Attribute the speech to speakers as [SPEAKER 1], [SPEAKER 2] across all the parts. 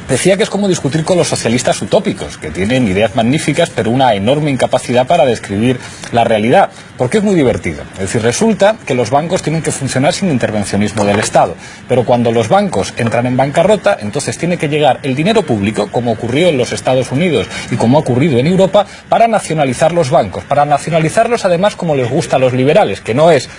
[SPEAKER 1] Decía que es como discutir con los socialistas utópicos, que tienen ideas magníficas, pero una enorme incapacidad para describir la realidad, porque es muy divertido. Es decir, resulta que los bancos tienen que funcionar sin intervencionismo del Estado, pero cuando los bancos entran en bancarrota, entonces tiene que llegar el dinero público, como ocurrió en los Estados Unidos y como ha ocurrido en Europa, para nacionalizar los bancos, para nacionalizarlos además como les gusta a los liberales, que no es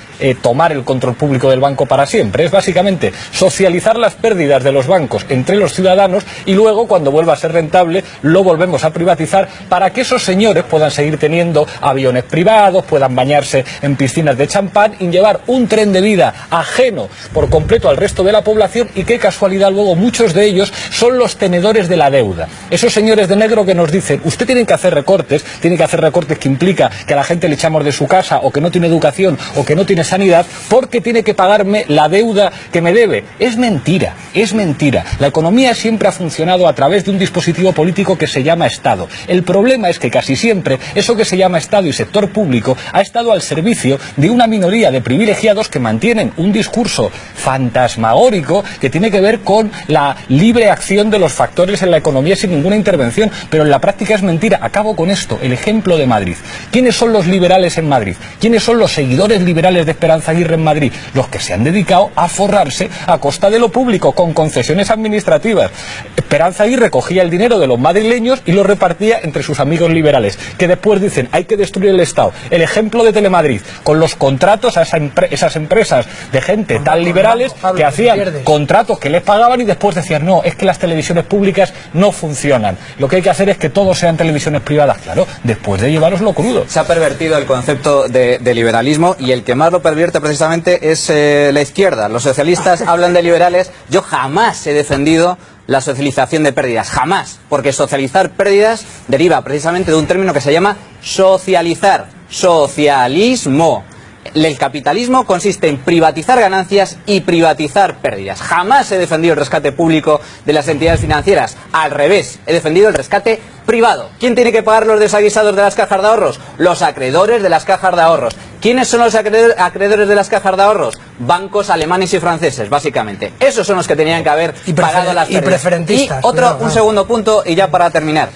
[SPEAKER 1] tomar el control público del banco para siempre, es básicamente socializar las pérdidas de los bancos entre los ciudadanos y luego, cuando vuelva a ser rentable, lo volvemos a privatizar para que esos señores puedan seguir teniendo aviones privados, puedan bañarse en piscinas de champán y llevar un tren de vida ajeno por completo al resto de la población, y qué casualidad luego muchos de ellos son los tenedores de la deuda. Esos señores de negro que nos dicen, usted tiene que hacer recortes que implica que a la gente le echamos de su casa, o que no tiene educación, o que no tiene sanidad, porque tiene que pagarme la deuda que me debe. Es mentira, es mentira. La economía siempre ha funcionado a través de un dispositivo político que se llama Estado. El problema es que casi siempre eso que se llama Estado y sector público ha estado al servicio de una minoría de privilegiados que mantienen un discurso fantasmagórico que tiene que ver con la libre acción de los factores en la economía sin ninguna intervención, pero en la práctica es mentira. Acabo con esto, el ejemplo de Madrid. ¿Quiénes son los liberales en Madrid? ¿Quiénes son los seguidores liberales de Esperanza Aguirre en Madrid? Los que se han dedicado a forrarse a costa de lo público, con concesiones administrativas. Esperanza Aguirre cogía el dinero de los madrileños y lo repartía entre sus amigos liberales, que después dicen, hay que destruir el Estado. El ejemplo de Telemadrid, con los contratos a esas empresas de gente tan liberales que hacían contratos que les pagaban y después decían, no, es que las televisiones públicas no funcionan. Lo que hay que hacer es que todos sean televisiones privadas. Claro, después de llevaroslo crudo.
[SPEAKER 2] Se ha pervertido el concepto de liberalismo, y el que más lo pervierte precisamente es la izquierda. Los socialistas hablan de liberales. Yo jamás he defendido la socialización de pérdidas, jamás, porque socializar pérdidas deriva precisamente de un término que se llama socializar, socialismo. El capitalismo consiste en privatizar ganancias y privatizar pérdidas. Jamás he defendido el rescate público de las entidades financieras. Al revés, he defendido el rescate privado. ¿Quién tiene que pagar los desaguisados de las cajas de ahorros? Los acreedores de las cajas de ahorros. ¿Quiénes son los acreedores de las cajas de ahorros? Bancos alemanes y franceses, básicamente. Esos son los que tenían que haber pagado las pérdidas.
[SPEAKER 3] Y preferentistas.
[SPEAKER 2] Un segundo punto, y ya para terminar.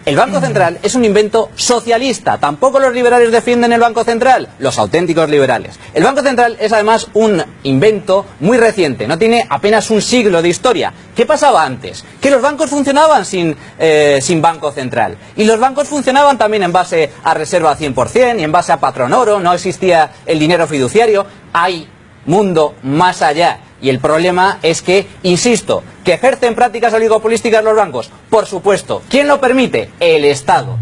[SPEAKER 2] El Banco Central es un invento socialista. Tampoco los liberales defienden el Banco Central, los auténticos liberales. El Banco Central es además un invento muy reciente, no tiene apenas un siglo de historia. ¿Qué pasaba antes? Que los bancos funcionaban sin Banco Central. Y los bancos funcionaban también en base a reserva 100% y en base a patrón oro, no existía el dinero fiduciario. Hay mundo más allá. Y el problema es que, insisto, que ejercen prácticas oligopolísticas los bancos. Por supuesto. ¿Quién lo permite? El Estado.